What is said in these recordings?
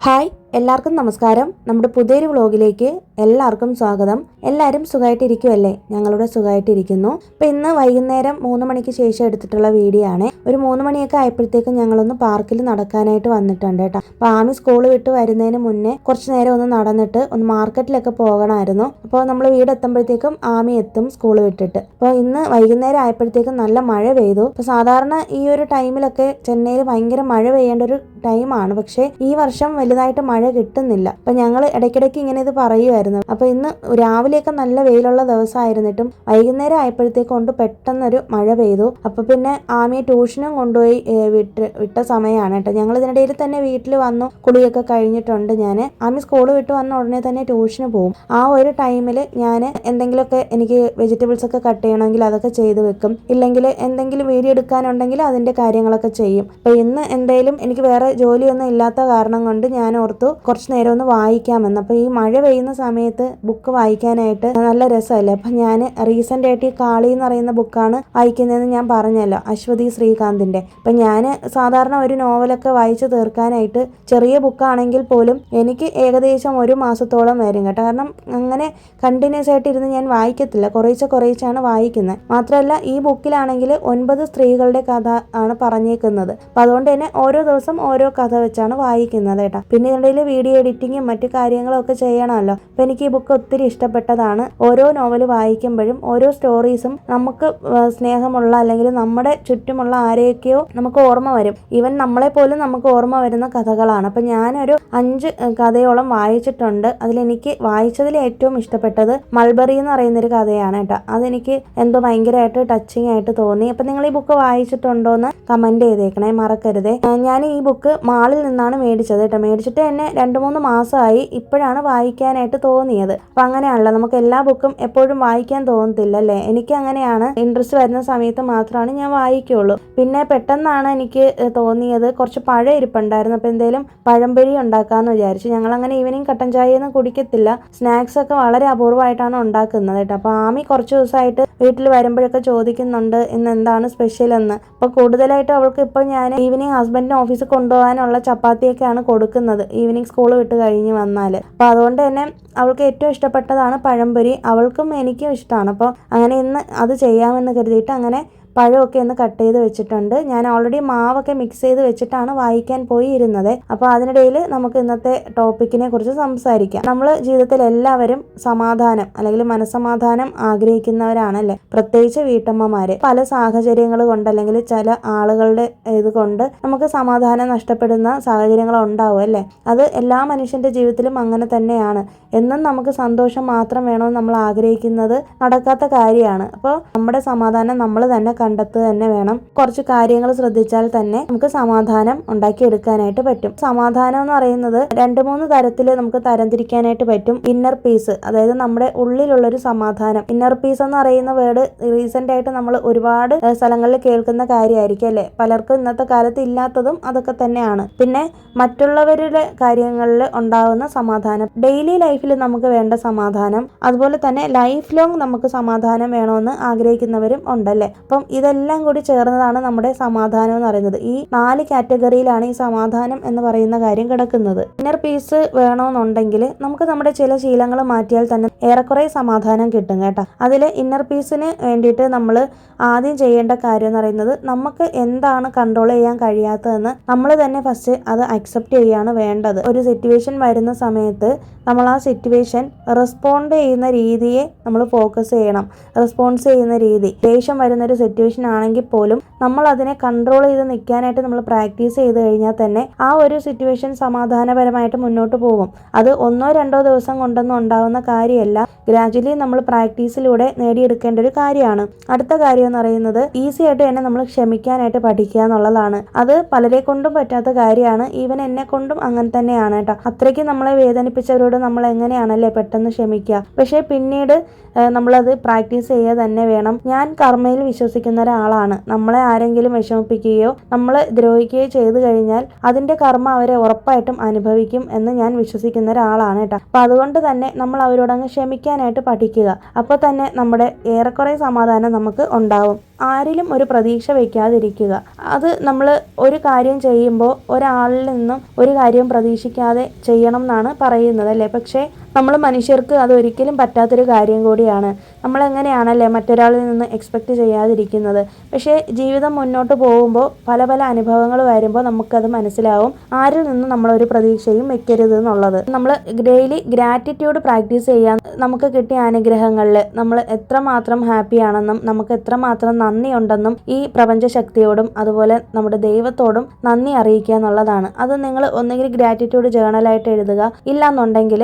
Hi, എല്ലാവർക്കും നമസ്കാരം. നമ്മുടെ പുതിയൊരു വ്ളോഗിലേക്ക് എല്ലാവർക്കും സ്വാഗതം. എല്ലാവരും സുഖമായിട്ടിരിക്കുമല്ലേ? ഞങ്ങളുടെ സുഖമായിട്ടിരിക്കുന്നു. അപ്പോൾ ഇന്ന് വൈകുന്നേരം 3 മണിക്ക് ശേഷം എടുത്തിട്ടുള്ള വീഡിയോ ആണ്. ഒരു 3 മണിയൊക്കെ ആയപ്പോഴത്തേക്കും ഞങ്ങളൊന്ന് പാർക്കിൽ നടക്കാനായിട്ട് വന്നിട്ടുണ്ട് കേട്ടോ. അപ്പോൾ ആമി സ്കൂൾ വിട്ട് വരുന്നതിന് മുന്നേ കുറച്ച് നേരം ഒന്ന് നടന്നിട്ട് ഒന്ന് മാർക്കറ്റിലൊക്കെ പോകണമായിരുന്നു. അപ്പോൾ നമ്മൾ വീടെത്തുമ്പോഴത്തേക്കും ആമി എത്തും സ്കൂൾ വിട്ടിട്ട്. അപ്പോൾ ഇന്ന് വൈകുന്നേരം ആയപ്പോഴത്തേക്കും നല്ല മഴ പെയ്തു. അപ്പോൾ സാധാരണ ഈ ഒരു ടൈമിലൊക്കെ ചെന്നൈയിൽ ഭയങ്കര മഴ പെയ്യേണ്ട ഒരു ടൈമാണ്. പക്ഷേ ഈ വർഷം വലുതായിട്ട് മഴ കിട്ടുന്നില്ല. അപ്പൊ ഞങ്ങൾ ഇടയ്ക്കിടയ്ക്ക് ഇങ്ങനെ ഇത് പറയുമായിരുന്നു. അപ്പൊ ഇന്ന് രാവിലെയൊക്കെ നല്ല വെയിലുള്ള ദിവസമായിരുന്നിട്ടും വൈകുന്നേരം ആയപ്പോഴത്തേക്കൊണ്ട് പെട്ടെന്നൊരു മഴ പെയ്തു. അപ്പൊ പിന്നെ ആമിയെ ട്യൂഷനും കൊണ്ടുപോയി വിട്ട സമയമാണ് കേട്ടോ. ഞങ്ങൾ ഇതിനിടയിൽ തന്നെ വീട്ടിൽ വന്നു കുളിയൊക്കെ കഴിഞ്ഞിട്ടുണ്ട്. ആമി സ്കൂൾ വിട്ട് വന്ന ഉടനെ തന്നെ ട്യൂഷന് പോകും. ആ ഒരു ടൈമിൽ ഞാൻ എന്തെങ്കിലുമൊക്കെ എനിക്ക് വെജിറ്റബിൾസ് ഒക്കെ കട്ട് ചെയ്യണമെങ്കിൽ അതൊക്കെ ചെയ്ത് വെക്കും. ഇല്ലെങ്കിൽ എന്തെങ്കിലും വീഡിയോ എടുക്കാനുണ്ടെങ്കിൽ അതിന്റെ കാര്യങ്ങളൊക്കെ ചെയ്യും. അപ്പൊ ഇന്ന് എന്തായാലും എനിക്ക് വേറെ ജോലിയൊന്നും ഇല്ലാത്ത കാരണം കൊണ്ട് ഞാൻ ഓർത്തു കുറച്ച് നേരം ഒന്ന് വായിക്കാമെന്ന്. അപ്പോൾ ഈ മഴ പെയ്യുന്ന സമയത്ത് ബുക്ക് വായിക്കാനായിട്ട് നല്ല രസമല്ലേ. അപ്പം ഞാൻ റീസെൻ്റ് ആയിട്ട് ഈ കാളി എന്ന് പറയുന്ന ബുക്കാണ് വായിക്കുന്നതെന്ന് ഞാൻ പറഞ്ഞല്ലോ, അശ്വതി ശ്രീകാന്തിൻ്റെ. അപ്പം ഞാൻ സാധാരണ ഒരു നോവലൊക്കെ വായിച്ച് തീർക്കാനായിട്ട് ചെറിയ ബുക്കാണെങ്കിൽ പോലും എനിക്ക് ഏകദേശം 1 മാസത്തോളം വരും കേട്ടോ. കാരണം അങ്ങനെ കണ്ടിന്യൂസ് ആയിട്ട് ഇരുന്ന് ഞാൻ വായിക്കത്തില്ല, കുറേച്ചാണ് വായിക്കുന്നത്. മാത്രമല്ല ഈ ബുക്കിലാണെങ്കിൽ 9 സ്ത്രീകളുടെ കഥ ആണ് പറഞ്ഞേക്കുന്നത്. അപ്പം അതുകൊണ്ട് തന്നെ ഓരോ ദിവസം ഓരോ കഥ വെച്ചാണ് വായിക്കുന്നത് കേട്ടോ. പിന്നെ ഇതിനിടയിൽ വീഡിയോ എഡിറ്റിങ്ങും മറ്റു കാര്യങ്ങളൊക്കെ ചെയ്യണമല്ലോ. അപ്പം എനിക്ക് ഈ ബുക്ക് ഒത്തിരി ഇഷ്ടപ്പെട്ടതാണ്. ഓരോ നോവൽ വായിക്കുമ്പോഴും ഓരോ സ്റ്റോറീസും നമുക്ക് സ്നേഹമുള്ള അല്ലെങ്കിൽ നമ്മുടെ ചുറ്റുമുള്ള ആരെയൊക്കെയോ നമുക്ക് ഓർമ്മ വരും. ഈവൻ നമ്മളെ പോലും നമുക്ക് ഓർമ്മ വരുന്ന കഥകളാണ്. അപ്പം ഞാനൊരു 5 കഥയോളം വായിച്ചിട്ടുണ്ട്. അതിലെനിക്ക് വായിച്ചതിൽ ഏറ്റവും ഇഷ്ടപ്പെട്ടത് മൾബറി എന്ന് പറയുന്നൊരു കഥയാണ് കേട്ടോ. അതെനിക്ക് എന്തോ ഭയങ്കരമായിട്ട് ടച്ചിങ് ആയിട്ട് തോന്നി. അപ്പം നിങ്ങൾ ഈ ബുക്ക് വായിച്ചിട്ടുണ്ടോ എന്ന് കമൻറ്റ് ചെയ്തേക്കണേ, മറക്കരുതേ. ഞാൻ ഈ ബുക്ക് മാളിൽ നിന്നാണ് മേടിച്ചത് കേട്ടോ. മേടിച്ചിട്ട് തന്നെ 2-3 മാസമായി. ഇപ്പോഴാണ് വായിക്കാനായിട്ട് തോന്നിയത്. അപ്പം അങ്ങനെയാണല്ലോ, നമുക്ക് എല്ലാ ബുക്കും എപ്പോഴും വായിക്കാൻ തോന്നത്തില്ല അല്ലേ. എനിക്ക് അങ്ങനെയാണ്, ഇൻട്രസ്റ്റ് വരുന്ന സമയത്ത് മാത്രമാണ് ഞാൻ വായിക്കുള്ളൂ. പിന്നെ പെട്ടെന്നാണ് എനിക്ക് തോന്നിയത് കുറച്ച് പഴം ഇരിപ്പുണ്ടായിരുന്നു. അപ്പോൾ എന്തെങ്കിലും പഴംപൊരി ഉണ്ടാക്കാമെന്ന് വിചാരിച്ചു. ഞങ്ങളങ്ങനെ ഈവനിങ് കട്ടൻ ചായയൊന്നും കുടിക്കത്തില്ല, സ്നാക്സ് ഒക്കെ വളരെ അപൂർവമായിട്ടാണ് ഉണ്ടാക്കുന്നത് കേട്ടോ. അപ്പോൾ ആമി കുറച്ച് ദിവസമായിട്ട് വീട്ടിൽ വരുമ്പോഴൊക്കെ ചോദിക്കുന്നുണ്ട് ഇന്ന് എന്താണ് സ്പെഷ്യൽ എന്ന്. അപ്പോൾ കൂടുതലായിട്ട് അവൾക്ക് ഇപ്പോൾ ഞാൻ ഈവനിങ് ഹസ്ബൻഡിന് ഓഫീസിൽ കൊണ്ടുപോകാനുള്ള ചപ്പാത്തിയൊക്കെയാണ് കൊടുക്കുന്നത് ഈവനിങ് സ്കൂൾ വിട്ട് കഴിഞ്ഞ് വന്നാൽ. അപ്പോൾ അതുകൊണ്ട് തന്നെ അവൾക്ക് ഏറ്റവും ഇഷ്ടപ്പെട്ടതാണ് പഴംപൊരി. അവൾക്കും എനിക്കും ഇഷ്ടമാണ്. അപ്പോൾ അങ്ങനെ ഇന്ന് അത് ചെയ്യാമെന്ന് കരുതിയിട്ട് അങ്ങനെ പഴമൊക്കെ ഒന്ന് കട്ട് ചെയ്ത് വെച്ചിട്ടുണ്ട്. ഞാൻ ഓൾറെഡി മാവൊക്കെ മിക്സ് ചെയ്ത് വെച്ചിട്ടാണ് വായിക്കാൻ പോയി ഇരുന്നത്. അപ്പോൾ അതിനിടയിൽ നമുക്ക് ഇന്നത്തെ ടോപ്പിക്കിനെ കുറിച്ച് സംസാരിക്കാം. നമ്മൾ ജീവിതത്തിൽ എല്ലാവരും സമാധാനം അല്ലെങ്കിൽ മനസ്സമാധാനം ആഗ്രഹിക്കുന്നവരാണല്ലേ, പ്രത്യേകിച്ച് വീട്ടമ്മമാര്. പല സാഹചര്യങ്ങൾ കൊണ്ട് അല്ലെങ്കിൽ ചില ആളുകളുടെ ഇത് കൊണ്ട് നമുക്ക് സമാധാനം നഷ്ടപ്പെടുന്ന സാഹചര്യങ്ങൾ ഉണ്ടാവും അല്ലേ. അത് എല്ലാ മനുഷ്യന്റെ ജീവിതത്തിലും അങ്ങനെ തന്നെയാണ്. എന്നും നമുക്ക് സന്തോഷം മാത്രം വേണമെന്ന് നമ്മൾ ആഗ്രഹിക്കുന്നത് നടക്കാത്ത കാര്യമാണ്. അപ്പോൾ നമ്മുടെ സമാധാനം നമ്മൾ തന്നെ കണ്ടെത്തുക തന്നെ വേണം. കുറച്ച് കാര്യങ്ങൾ ശ്രദ്ധിച്ചാൽ തന്നെ നമുക്ക് സമാധാനം ഉണ്ടാക്കിയെടുക്കാനായിട്ട് പറ്റും. സമാധാനം എന്ന് പറയുന്നത് 2-3 തരത്തിൽ നമുക്ക് തരംതിരിക്കാനായിട്ട് പറ്റും. ഇന്നർ പീസ്, അതായത് നമ്മുടെ ഉള്ളിലുള്ളൊരു സമാധാനം. ഇന്നർ പീസ് എന്ന് പറയുന്ന വേർഡ് റീസെന്റ് ആയിട്ട് നമ്മൾ ഒരുപാട് സ്ഥലങ്ങളിൽ കേൾക്കുന്ന കാര്യമായിരിക്കും അല്ലേ. പലർക്കും ഇന്നത്തെ കാലത്ത് ഇല്ലാത്തതും അതൊക്കെ തന്നെയാണ്. പിന്നെ മറ്റുള്ളവരുടെ കാര്യങ്ങളിൽ ഉണ്ടാകുന്ന സമാധാനം, ഡെയിലി ലൈഫിൽ നമുക്ക് വേണ്ട സമാധാനം, അതുപോലെ തന്നെ ലൈഫ് ലോങ് നമുക്ക് സമാധാനം വേണമെന്ന് ആഗ്രഹിക്കുന്നവരും ഉണ്ടല്ലേ. അപ്പം ഇതെല്ലാം കൂടി ചേർന്നതാണ് നമ്മുടെ സമാധാനം എന്ന് പറയുന്നത്. ഈ 4 കാറ്റഗറിയിലാണ് ഈ സമാധാനം എന്ന് പറയുന്ന കാര്യം കിടക്കുന്നത്. ഇന്നർ പീസ് വേണമെന്നുണ്ടെങ്കിൽ നമുക്ക് നമ്മുടെ ചില ശീലങ്ങൾ മാറ്റിയാൽ തന്നെ ഏറെക്കുറെ സമാധാനം കിട്ടും കേട്ടോ. അതിൽ ഇന്നർ പീസിന് വേണ്ടിയിട്ട് നമ്മൾ ആദ്യം ചെയ്യേണ്ട കാര്യം എന്ന് പറയുന്നത് നമുക്ക് എന്താണ് കൺട്രോൾ ചെയ്യാൻ കഴിയാത്തതെന്ന് നമ്മൾ തന്നെ ഫസ്റ്റ് അത് അക്സെപ്റ്റ് ചെയ്യുകയാണ് വേണ്ടത്. ഒരു സിറ്റുവേഷൻ വരുന്ന സമയത്ത് നമ്മൾ ആ സിറ്റുവേഷൻ റെസ്പോണ്ട് ചെയ്യുന്ന രീതിയെ നമ്മൾ ഫോക്കസ് ചെയ്യണം. റെസ്പോൺസ് ചെയ്യുന്ന രീതി, ദേഷ്യം വരുന്നൊരു സിറ്റുവേഷൻ ആണെങ്കിൽ പോലും നമ്മൾ അതിനെ കൺട്രോൾ ചെയ്ത് നിൽക്കാനായിട്ട് നമ്മൾ പ്രാക്ടീസ് ചെയ്ത് കഴിഞ്ഞാൽ തന്നെ ആ ഒരു സിറ്റുവേഷൻ സമാധാനപരമായിട്ട് മുന്നോട്ട് പോകും. അത് 1-2 ദിവസം കൊണ്ടൊന്നും ഉണ്ടാകുന്ന കാര്യമല്ല, ഗ്രാജുവലി നമ്മൾ പ്രാക്ടീസിലൂടെ നേടിയെടുക്കേണ്ട ഒരു കാര്യമാണ്. അടുത്ത കാര്യം എന്ന് പറയുന്നത് ഈസി ആയിട്ട് തന്നെ നമ്മൾ ക്ഷമിക്കാനായിട്ട് പഠിക്കുക എന്നുള്ളതാണ്. അത് പലരെ കൊണ്ടും പറ്റാത്ത കാര്യമാണ്. ഈവൻ എന്നെ കൊണ്ടും അങ്ങനെ തന്നെയാണ് കേട്ടോ. അത്രയ്ക്ക് നമ്മളെ വേദനിപ്പിച്ചവരോട് നമ്മൾ എങ്ങനെയാണല്ലേ പെട്ടെന്ന് ക്ഷമിക്കുക. പക്ഷേ പിന്നീട് നമ്മളത് പ്രാക്ടീസ് ചെയ്യുക തന്നെ വേണം. ഞാൻ കർമ്മയിൽ വിശ്വസിക്കുന്ന ഒരാളാണ്. നമ്മളെ ആരെങ്കിലും വിഷമിപ്പിക്കുകയോ നമ്മൾ ദ്രോഹിക്കുകയോ ചെയ്തു കഴിഞ്ഞാൽ അതിന്റെ കർമ്മ അവരെ ഉറപ്പായിട്ടും അനുഭവിക്കും എന്ന് ഞാൻ വിശ്വസിക്കുന്ന ഒരാളാണ് കേട്ടോ. അപ്പൊ അതുകൊണ്ട് തന്നെ നമ്മൾ അവരോടങ്ങ് ക്ഷമിക്കാനായിട്ട് പഠിക്കുക. അപ്പോൾ തന്നെ നമ്മുടെ ഏറെക്കുറെ സമാധാനം നമുക്ക് ഉണ്ടാവും. ആരിലും ഒരു പ്രതീക്ഷ വയ്ക്കാതിരിക്കുക. അത് നമ്മൾ ഒരു കാര്യം ചെയ്യുമ്പോൾ ഒരാളിൽ നിന്നും ഒരു കാര്യവും പ്രതീക്ഷിക്കാതെ ചെയ്യണം എന്നാണ് പറയുന്നത് അല്ലേ. പക്ഷേ നമ്മൾ മനുഷ്യർക്ക് അതൊരിക്കലും പറ്റാത്തൊരു കാര്യം കൂടിയാണ്. നമ്മളെങ്ങനെയാണല്ലേ മറ്റൊരാളിൽ നിന്ന് എക്സ്പെക്റ്റ് ചെയ്യാതിരിക്കുന്നത്. പക്ഷേ ജീവിതം മുന്നോട്ട് പോകുമ്പോൾ പല പല അനുഭവങ്ങൾ വരുമ്പോൾ നമുക്കത് മനസ്സിലാവും ആരിൽ നിന്നും നമ്മളൊരു പ്രതീക്ഷയും വെക്കരുത് എന്നുള്ളത്. നമ്മൾ ഡെയിലി ഗ്രാറ്റിറ്റ്യൂഡ് പ്രാക്ടീസ് ചെയ്യാൻ നമുക്ക് കിട്ടിയ അനുഗ്രഹങ്ങളിൽ നമ്മൾ എത്രമാത്രം ഹാപ്പിയാണെന്നും നമുക്ക് എത്രമാത്രം നന്ദിയുണ്ടെന്നും ഈ പ്രപഞ്ചശക്തിയോടും അതുപോലെ നമ്മുടെ ദൈവത്തോടും നന്ദി അറിയിക്കുക എന്നുള്ളതാണ്. അത് നിങ്ങൾ ഒന്നുകിൽ ഗ്രാറ്റിറ്റ്യൂഡ് ജേണലായിട്ട് എഴുതുക, ഇല്ലാന്നുണ്ടെങ്കിൽ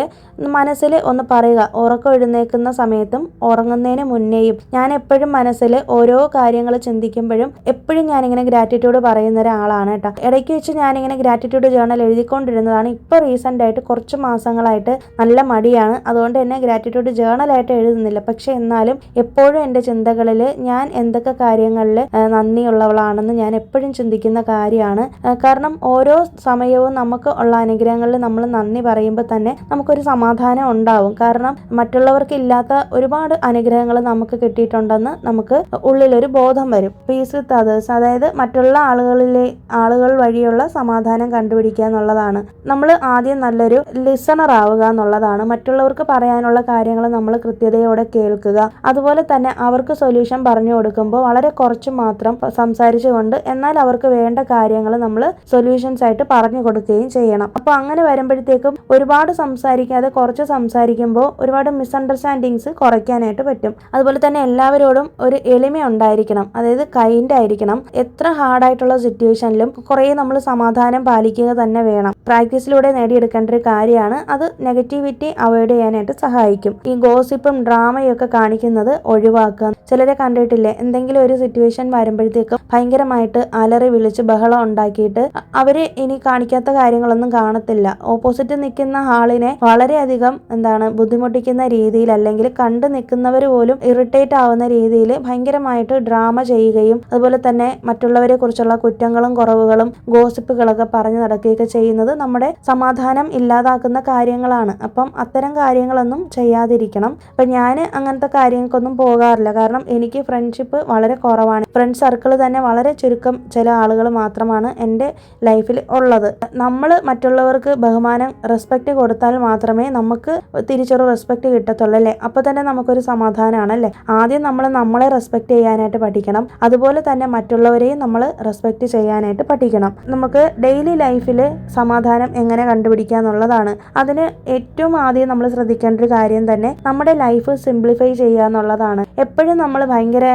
മനസ്സിൽ ഒന്ന് പറയുക. ഉറക്കം എഴുന്നേൽക്കുന്ന സമയത്തും ഉറങ്ങുന്നതിന് മുന്നേയും ഞാൻ എപ്പോഴും മനസ്സിൽ ഓരോ കാര്യങ്ങൾ ചിന്തിക്കുമ്പോഴും എപ്പോഴും ഞാനിങ്ങനെ ഗ്രാറ്റിറ്റ്യൂഡ് പറയുന്ന ഒരാളാണ് കേട്ടോ. ഇടയ്ക്ക് വെച്ച് ഞാനിങ്ങനെ ഗ്രാറ്റിറ്റ്യൂഡ് ജേണൽ എഴുതിക്കൊണ്ടിരുന്നതാണ്. ഇപ്പോൾ റീസെൻ്റ് ആയിട്ട് കുറച്ച് മാസങ്ങളായിട്ട് നല്ല മടിയാണ്. അതുകൊണ്ട് തന്നെ ഗ്രാറ്റിറ്റ്യൂഡ് ജേണലായിട്ട് എഴുതുന്നില്ല. പക്ഷെ എന്നാലും എപ്പോഴും എൻ്റെ ചിന്തകളിൽ ഞാൻ എന്തൊക്കെ കാര്യങ്ങളിൽ നന്ദിയുള്ളവളാണെന്ന് ഞാൻ എപ്പോഴും ചിന്തിക്കുന്ന കാര്യമാണ്. കാരണം ഓരോ സമയവും നമുക്ക് ഉള്ള അനുഗ്രഹങ്ങളിൽ നമ്മൾ നന്ദി പറയുമ്പോൾ തന്നെ നമുക്കൊരു സമാധാനം ഉണ്ടാവും. കാരണം മറ്റുള്ളവർക്ക് ഇല്ലാത്ത ഒരുപാട് അനുഗ്രഹങ്ങൾ നമുക്ക് കിട്ടിയിട്ടുണ്ടെന്ന് നമുക്ക് ഉള്ളിലൊരു ബോധം വരും. പീസ് വിത്ത് അതേഴ്സ്, അതായത് മറ്റുള്ള ആളുകൾ വഴിയുള്ള സമാധാനം കണ്ടുപിടിക്കുക എന്നുള്ളതാണ്. നമ്മൾ ആദ്യം നല്ലൊരു ലിസണർ ആവുക എന്നുള്ളതാണ്. മറ്റുള്ളവർക്ക് പറയാനുള്ള കാര്യങ്ങൾ നമ്മൾ കൃത്യതയോടെ കേൾക്കുക. അതുപോലെ തന്നെ അവർക്ക് സൊല്യൂഷൻ പറഞ്ഞു കൊടുക്കുമ്പോൾ വളരെ കുറച്ച് മാത്രം സംസാരിച്ചുകൊണ്ട് എന്നാൽ അവർക്ക് വേണ്ട കാര്യങ്ങൾ നമ്മൾ സൊല്യൂഷൻസ് ആയിട്ട് പറഞ്ഞു കൊടുക്കുകയും ചെയ്യണം. അപ്പോൾ അങ്ങനെ വരുമ്പോഴത്തേക്കും ഒരുപാട് സംസാരിക്കാതെ കുറച്ച് സംസാരിക്കുമ്പോൾ ഒരുപാട് മിസ്അണ്ടർസ്റ്റാൻഡിങ്സ് കുറയ്ക്കാനായിട്ട് പറ്റും. അതുപോലെ തന്നെ എല്ലാവരോടും ഒരു എളിമ ഉണ്ടായിരിക്കണം, അതായത് കൈൻഡ് ആയിരിക്കണം. എത്ര ഹാർഡായിട്ടുള്ള സിറ്റുവേഷനിലും കുറേ നമ്മൾ സമാധാനം പാലിക്കുക തന്നെ വേണം. പ്രാക്ടീസിലൂടെ നേടിയെടുക്കേണ്ട ഒരു കാര്യമാണ്. അത് നെഗറ്റിവിറ്റി അവോയ്ഡ് ചെയ്യാനായിട്ട് സഹായിക്കും. ഈ ഗോസിപ്പും ഡ്രാമയും ഒക്കെ കാണിക്കുന്നത് ഒഴിവാക്കുക. ചിലരെ കണ്ടിട്ടില്ലേ, എന്തെങ്കിലും ഒരു സിറ്റുവേഷൻ വരുമ്പോഴത്തേക്കും ഭയങ്കരമായിട്ട് അലറി വിളിച്ച് ബഹളം ഉണ്ടാക്കിയിട്ട് അവര് ഇനി കാണിക്കാത്ത കാര്യങ്ങളൊന്നും കാണത്തില്ല. ഓപ്പോസിറ്റ് നിൽക്കുന്ന ആളിനെ വളരെയധികം ബുദ്ധിമുട്ടിക്കുന്ന രീതിയിൽ, അല്ലെങ്കിൽ കണ്ടു നിൽക്കുന്നവർ പോലും ഇറിറ്റേറ്റ് ആവുന്ന രീതിയിൽ ഭയങ്കരമായിട്ട് ഡ്രാമ ചെയ്യുകയും അതുപോലെ തന്നെ മറ്റുള്ളവരെ കുറിച്ചുള്ള കുറ്റങ്ങളും കുറവുകളും ഗോസിപ്പുകളൊക്കെ പറഞ്ഞു നടക്കുകയൊക്കെ ചെയ്യുന്നത് നമ്മുടെ സമാധാനം ഇല്ലാതാക്കുന്ന കാര്യങ്ങളാണ്. അപ്പം അത്തരം കാര്യങ്ങളൊന്നും ചെയ്യാതിരിക്കണം. അപ്പം ഞാൻ അങ്ങനത്തെ കാര്യങ്ങൾക്കൊന്നും പോകാറില്ല. കാരണം എനിക്ക് ഫ്രണ്ട്ഷിപ്പ് വളരെ കുറവാണ്. ഫ്രണ്ട് സർക്കിൾ തന്നെ വളരെ ചുരുക്കം ചില ആളുകൾ മാത്രമാണ് എൻ്റെ ലൈഫിൽ ഉള്ളത്. നമ്മൾ മറ്റുള്ളവർക്ക് ബഹുമാനം റെസ്പെക്റ്റ് കൊടുത്താൽ മാത്രമേ നമുക്ക് തിരിച്ചൊരു റെസ്പെക്റ്റ് കിട്ടത്തുള്ളൂ അല്ലേ. അപ്പോൾ തന്നെ നമുക്കൊരു സമാധാനമാണല്ലേ. ആദ്യം നമ്മളെ റെസ്പെക്റ്റ് ചെയ്യാനായിട്ട് പഠിക്കണം. അതുപോലെ തന്നെ മറ്റുള്ളവരെയും നമ്മൾ റെസ്പെക്റ്റ് ചെയ്യാനായിട്ട് പഠിക്കണം. നമുക്ക് ഡെയിലി ലൈഫിൽ സമാധാനം എങ്ങനെ കണ്ടുപിടിക്കുക എന്നുള്ളതാണ്. അതിന് ഏറ്റവും ആദ്യം നമ്മൾ ശ്രദ്ധിക്കേണ്ട ഒരു കാര്യം തന്നെ നമ്മുടെ ലൈഫ് സിംപ്ലിഫൈ ചെയ്യുക എന്നുള്ളതാണ്. എപ്പോഴും നമ്മൾ ഭയങ്കര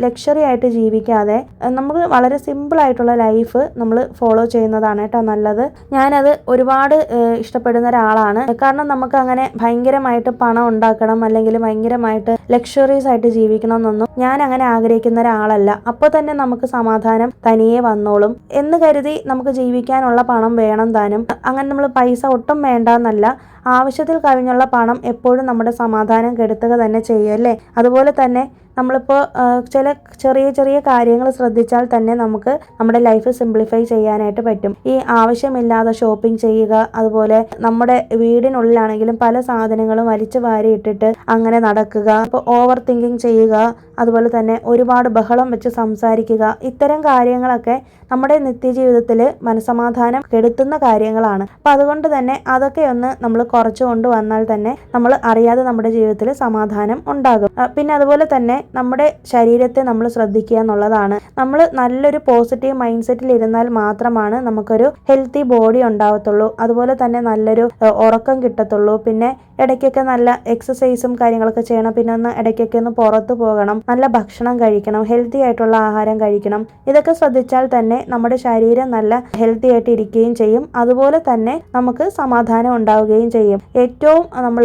ലക്ഷറി ആയിട്ട് ജീവിക്കാതെ നമ്മൾ വളരെ സിമ്പിൾ ആയിട്ടുള്ള ലൈഫ് നമ്മൾ ഫോളോ ചെയ്യുന്നതാണ് കേട്ടോ നല്ലത്. ഞാനത് ഒരുപാട് ഇഷ്ടപ്പെടുന്ന ഒരാളാണ്. കാരണം നമുക്ക് അങ്ങനെ ഭയങ്കരമായിട്ട് പണം ഉണ്ടാക്കണം അല്ലെങ്കിൽ ഭയങ്കരമായിട്ട് ലക്ഷറീസ് ആയിട്ട് ജീവിക്കണം എന്നൊന്നും ഞാൻ അങ്ങനെ ആഗ്രഹിക്കുന്ന ഒരാളല്ല. അപ്പോൾ തന്നെ നമുക്ക് സമാധാനം തനിയെ വന്നോളും എന്ന് കരുതി നമുക്ക് ജീവിക്കാനുള്ള പണം വേണം താനും. അങ്ങനെ നമ്മൾ പൈസ ഒട്ടും വേണ്ടെന്നല്ല, ആവശ്യത്തിൽ കവിഞ്ഞുള്ള പണം എപ്പോഴും നമ്മുടെ സമാധാനം കെടുത്തുക തന്നെ ചെയ്യും അല്ലേ. അതുപോലെ തന്നെ നമ്മളിപ്പോൾ ചില ചെറിയ ചെറിയ കാര്യങ്ങൾ ശ്രദ്ധിച്ചാൽ തന്നെ നമുക്ക് നമ്മുടെ ലൈഫ് സിംപ്ലിഫൈ ചെയ്യാനായിട്ട് പറ്റും. ഈ ആവശ്യമില്ലാതെ ഷോപ്പിംഗ് ചെയ്യുക, അതുപോലെ നമ്മുടെ വീടിനുള്ളിലാണെങ്കിലും പല സാധനങ്ങളും വലിച്ചു വാരി ഇട്ടിട്ട് അങ്ങനെ നടക്കുക, അപ്പോൾ ഓവർ തിങ്കിങ് ചെയ്യുക, അതുപോലെ തന്നെ ഒരുപാട് ബഹളം വെച്ച് സംസാരിക്കുക, ഇത്തരം കാര്യങ്ങളൊക്കെ നമ്മുടെ നിത്യജീവിതത്തിൽ മനസമാധാനം കെടുത്തുന്ന കാര്യങ്ങളാണ്. അപ്പം അതുകൊണ്ട് തന്നെ അതൊക്കെ ഒന്ന് നമ്മൾ കുറച്ചു കൊണ്ടുവന്നാൽ തന്നെ നമ്മൾ അറിയാതെ നമ്മുടെ ജീവിതത്തിൽ സമാധാനം ഉണ്ടാകും. പിന്നെ അതുപോലെ തന്നെ നമ്മുടെ ശരീരത്തെ നമ്മൾ ശ്രദ്ധിക്കുക എന്നുള്ളതാണ്. നമ്മൾ നല്ലൊരു പോസിറ്റീവ് മൈൻഡ് സെറ്റിൽ ഇരുന്നാൽ മാത്രമാണ് നമുക്കൊരു ഹെൽത്തി ബോഡി ഉണ്ടാവത്തുള്ളൂ. അതുപോലെ തന്നെ നല്ലൊരു ഉറക്കം കിട്ടത്തുള്ളൂ. പിന്നെ ഇടയ്ക്കൊക്കെ നല്ല എക്സസൈസും കാര്യങ്ങളൊക്കെ ചെയ്യണം. പിന്നെ ഒന്ന് ഇടയ്ക്കൊക്കെ ഒന്ന് പുറത്തു പോകണം, നല്ല ഭക്ഷണം കഴിക്കണം, ഹെൽത്തി ആയിട്ടുള്ള ആഹാരം കഴിക്കണം. ഇതൊക്കെ ശ്രദ്ധിച്ചാൽ തന്നെ നമ്മുടെ ശരീരം നല്ല ഹെൽത്തി ആയിട്ട് ഇരിക്കുകയും ചെയ്യും. അതുപോലെ തന്നെ നമുക്ക് സമാധാനം ഉണ്ടാവുകയും ചെയ്യും. ഏറ്റവും നമ്മൾ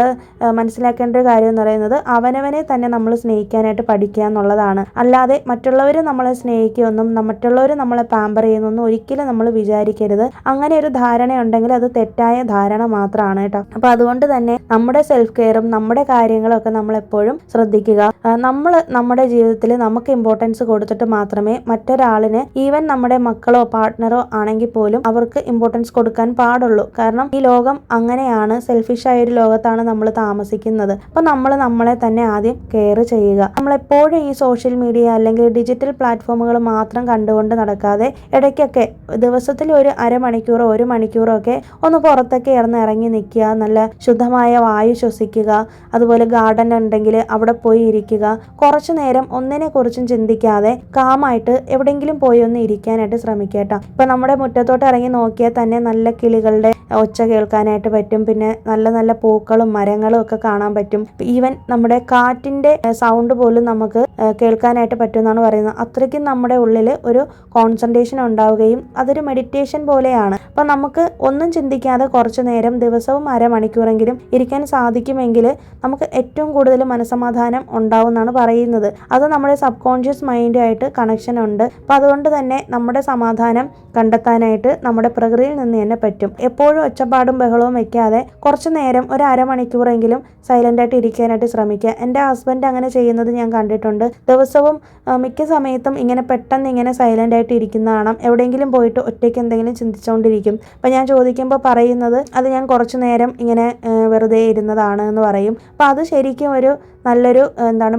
മനസ്സിലാക്കേണ്ട ഒരു കാര്യം എന്ന് പറയുന്നത് അവനവനെ തന്നെ നമ്മൾ സ്നേഹിക്കാനായിട്ട് പഠിക്കുക എന്നുള്ളതാണ്. അല്ലാതെ മറ്റുള്ളവർ നമ്മളെ സ്നേഹിക്കുമെന്നും മറ്റുള്ളവർ നമ്മളെ പാമ്പർ ചെയ്യുന്നൊന്നും ഒരിക്കലും നമ്മൾ വിചാരിക്കരുത്. അങ്ങനെ ഒരു ധാരണ ഉണ്ടെങ്കിൽ അത് തെറ്റായ ധാരണ മാത്രമാണ് കേട്ടോ. അപ്പൊ അതുകൊണ്ട് തന്നെ നമ്മുടെ സെൽഫ് കെയറും നമ്മുടെ കാര്യങ്ങളും ഒക്കെ നമ്മൾ എപ്പോഴും ശ്രദ്ധിക്കുക. നമ്മൾ നമ്മുടെ ജീവിതത്തിൽ നമുക്ക് ഇമ്പോർട്ടൻസ് കൊടുത്തിട്ട് മാത്രമേ മറ്റൊരാളിന്, ഈവൻ നമ്മുടെ മക്കളോ പാർട്ട്ണറോ ആണെങ്കിൽ പോലും അവർക്ക് ഇമ്പോർട്ടൻസ് കൊടുക്കാൻ പാടുള്ളൂ. കാരണം ഈ ലോകം അങ്ങനെയാണ്, സെൽഫിഷ് ആയ ഒരു ലോകത്താണ് നമ്മൾ താമസിക്കുന്നത്. അപ്പൊ നമ്മൾ നമ്മളെ തന്നെ ആദ്യം കെയർ ചെയ്യുക. നമ്മൾ എപ്പോഴും ഈ സോഷ്യൽ മീഡിയ അല്ലെങ്കിൽ ഡിജിറ്റൽ പ്ലാറ്റ്ഫോമുകൾ മാത്രം കണ്ടുകൊണ്ട് നടക്കാതെ ഇടയ്ക്കൊക്കെ ദിവസത്തിൽ ഒരു അരമണിക്കൂറോ 1 മണിക്കൂറോ ഒക്കെ ഒന്ന് പുറത്തൊക്കെ ഇറങ്ങി നിൽക്കുക, നല്ല ശുദ്ധമായ വായു ശ്വസിക്കുക. അതുപോലെ ഗാർഡൻ ഉണ്ടെങ്കിൽ അവിടെ പോയി ഇരിക്കുക. കുറച്ചു നേരം ഒന്നിനെ കുറിച്ചും ചിന്തിക്കാതെ കാമായിട്ട് എവിടെയെങ്കിലും പോയി ഒന്ന് ഇരിക്കാനായിട്ട് ശ്രമിക്കുക കേട്ടോ. ഇപ്പം നമ്മുടെ മുറ്റത്തോട്ട് ഇറങ്ങി നോക്കിയാൽ തന്നെ നല്ല കിളികളുടെ ഒച്ച കേൾക്കാനായിട്ട് പറ്റും. പിന്നെ നല്ല നല്ല പൂക്കളും മരങ്ങളും ഒക്കെ കാണാൻ പറ്റും. ഈവൻ നമ്മുടെ കാറ്റിൻ്റെ സൗണ്ട് പോലും നമുക്ക് കേൾക്കാനായിട്ട് പറ്റുമെന്നാണ് പറയുന്നത്. അത്രയ്ക്കും നമ്മുടെ ഉള്ളിൽ ഒരു കോൺസെൻട്രേഷൻ ഉണ്ടാവുകയും അതൊരു മെഡിറ്റേഷൻ പോലെയാണ്. അപ്പം നമുക്ക് ഒന്നും ചിന്തിക്കാതെ കുറച്ചു നേരം ദിവസവും അരമണിക്കൂറെങ്കിലും ഇരിക്കാൻ സാധിക്കുമെങ്കിൽ നമുക്ക് ഏറ്റവും കൂടുതൽ മനസ്സമാധാനം ഉണ്ടാവും എന്നാണ് പറയുന്നത്. അത് നമ്മുടെ സബ് കോൺഷ്യസ് മൈൻഡുമായിട്ട് കണക്ഷൻ ഉണ്ട്. അപ്പം അതുകൊണ്ട് തന്നെ നമ്മുടെ സമാധാനം കണ്ടെത്താനായിട്ട് നമ്മുടെ പ്രകൃതിയിൽ നിന്ന് തന്നെ പറ്റും. എപ്പോഴും ഒച്ചപ്പാടും ബഹളവും വെക്കാതെ കുറച്ചു നേരം ഒരു അരമണിക്കൂറെങ്കിലും സൈലൻ്റ് ആയിട്ട് ഇരിക്കാനായിട്ട് ശ്രമിക്കുക. എൻ്റെ ഹസ്ബൻഡ് അങ്ങനെ ചെയ്യുന്നത് ഞാൻ കണ്ടിട്ടുണ്ട്. ദിവസവും മിക്ക സമയത്തും ഇങ്ങനെ പെട്ടെന്ന് ഇങ്ങനെ സൈലൻ്റ് ആയിട്ട് ഇരിക്കുന്ന കാണാം. എവിടെയെങ്കിലും പോയിട്ട് ഒറ്റയ്ക്ക് എന്തെങ്കിലും ചിന്തിച്ചുകൊണ്ടിരിക്കും. അപ്പം ഞാൻ ചോദിക്കുമ്പോൾ പറയുന്നത് അത് ഞാൻ കുറച്ചു നേരം ഇങ്ങനെ വെറുതെ ഇരുന്നതാണ് എന്ന് പറയും. അപ്പം അത് ശരിക്കും ഒരു നല്ലൊരു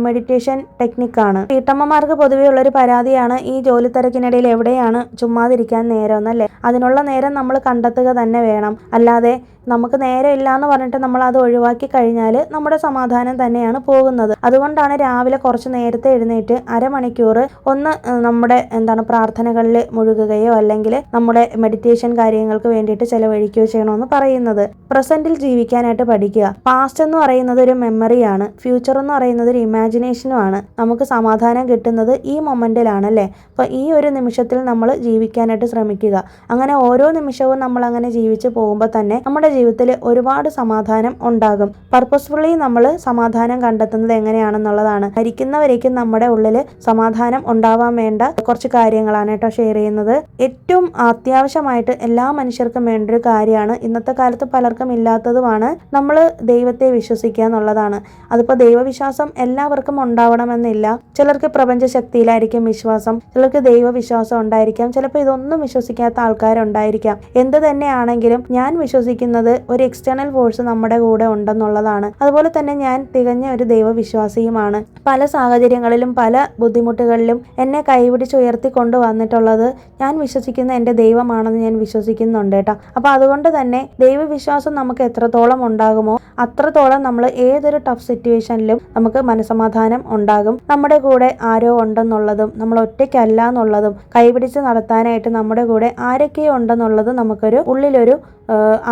മെഡിറ്റേഷൻ ടെക്നിക്കാണ്. വീട്ടമ്മമാർക്ക് പൊതുവേ ഉള്ളൊരു പരാതിയാണ് ഈ ജോലി തിരക്കിനിടയിൽ എവിടെയാണ് ചുമ്മാതിരിക്കാൻ നേരം എന്നല്ലേ. അതിനുള്ള നേരം നമ്മൾ കണ്ടെത്തുക തന്നെ വേണം. അല്ലാതെ നമുക്ക് നേരം ഇല്ല എന്ന് പറഞ്ഞിട്ട് നമ്മൾ അത് ഒഴിവാക്കി കഴിഞ്ഞാൽ നമ്മുടെ സമാധാനം തന്നെയാണ് പോകുന്നത്. അതുകൊണ്ടാണ് രാവിലെ കുറച്ച് നേരത്തെ എഴുന്നേറ്റ് അരമണിക്കൂർ ഒന്ന് നമ്മുടെ പ്രാർത്ഥനകളിൽ മുഴുകുകയോ അല്ലെങ്കിൽ നമ്മുടെ മെഡിറ്റേഷൻ കാര്യങ്ങൾക്ക് വേണ്ടിയിട്ട് ചിലവഴിക്കുകയോ ചെയ്യണമെന്ന് പറയുന്നത്. പ്രസന്റിൽ ജീവിക്കാനായിട്ട് പഠിക്കുക. പാസ്റ്റ് എന്ന് പറയുന്നത് ഒരു മെമ്മറിയാണ്. ഫ്യൂച്ചർ എന്ന് പറയുന്നത് ഒരു ഇമാജിനേഷനുമാണ്. നമുക്ക് സമാധാനം കിട്ടുന്നത് ഈ മൊമെന്റിലാണ് അല്ലേ. അപ്പോൾ ഈ ഒരു നിമിഷത്തിൽ നമ്മൾ ജീവിക്കാനായിട്ട് ശ്രമിക്കുക. അങ്ങനെ ഓരോ നിമിഷവും നമ്മൾ അങ്ങനെ ജീവിച്ച് പോകുമ്പോൾ തന്നെ നമ്മുടെ ജീവിതത്തിൽ ഒരുപാട് സമാധാനം ഉണ്ടാകും. പർപ്പസ്ഫുള്ളി നമ്മൾ സമാധാനം കണ്ടെത്തുന്നത് എങ്ങനെയാണെന്നുള്ളതാണ്. മരിക്കുന്നവരേക്കും നമ്മുടെ ഉള്ളിൽ സമാധാനം ഉണ്ടാവാൻ വേണ്ട കുറച്ച് കാര്യങ്ങളാണ് കേട്ടോ ഷെയർ ചെയ്യുന്നത്. ഏറ്റവും അത്യാവശ്യമായിട്ട് എല്ലാ മനുഷ്യർക്കും വേണ്ട ഒരു കാര്യമാണ്, ഇന്നത്തെ കാലത്ത് പലർക്കും ഇല്ലാത്തതുമാണ്, നമ്മൾ ദൈവത്തെ വിശ്വസിക്കുക എന്നുള്ളതാണ്. അതിപ്പോൾ ദൈവവിശ്വാസം എല്ലാവർക്കും ഉണ്ടാവണമെന്നില്ല. ചിലർക്ക് പ്രപഞ്ച ശക്തിയിലായിരിക്കും വിശ്വാസം, ചിലർക്ക് ദൈവവിശ്വാസം ഉണ്ടായിരിക്കാം, ചിലപ്പോൾ ഇതൊന്നും വിശ്വസിക്കാത്ത ആൾക്കാരുണ്ടായിരിക്കാം. എന്ത് തന്നെയാണെങ്കിലും ഞാൻ വിശ്വസിക്കുന്നത് ഒരു എക്സ്റ്റേണൽ ഫോഴ്സ് നമ്മുടെ കൂടെ ഉണ്ടെന്നുള്ളതാണ്. അതുപോലെ തന്നെ ഞാൻ തികഞ്ഞ ഒരു ദൈവവിശ്വാസിയുമാണ്. പല സാഹചര്യങ്ങളിലും പല ബുദ്ധിമുട്ടുകളിലും എന്നെ കൈപിടിച്ച് ഉയർത്തിക്കൊണ്ട് വന്നിട്ടുള്ളത് ഞാൻ വിശ്വസിക്കുന്ന എൻ്റെ ദൈവമാണെന്ന് ഞാൻ വിശ്വസിക്കുന്നുണ്ട് കേട്ടോ. അപ്പോൾ അതുകൊണ്ട് തന്നെ ദൈവവിശ്വാസം നമുക്ക് എത്രത്തോളം ഉണ്ടാകുമോ അത്രത്തോളം നമ്മൾ ഏതൊരു ടഫ് സിറ്റുവേഷനിലും നമുക്ക് മനസ്സമാധാനം ഉണ്ടാകും. നമ്മുടെ കൂടെ ആരോ ഉണ്ടെന്നുള്ളതും നമ്മൾ ഒറ്റയ്ക്കല്ല എന്നുള്ളതും കൈപിടിച്ച് നടത്താനായിട്ട് നമ്മുടെ കൂടെ ആരൊക്കെയോ ഉണ്ടെന്നുള്ളതും നമുക്കൊരു ഉള്ളിലൊരു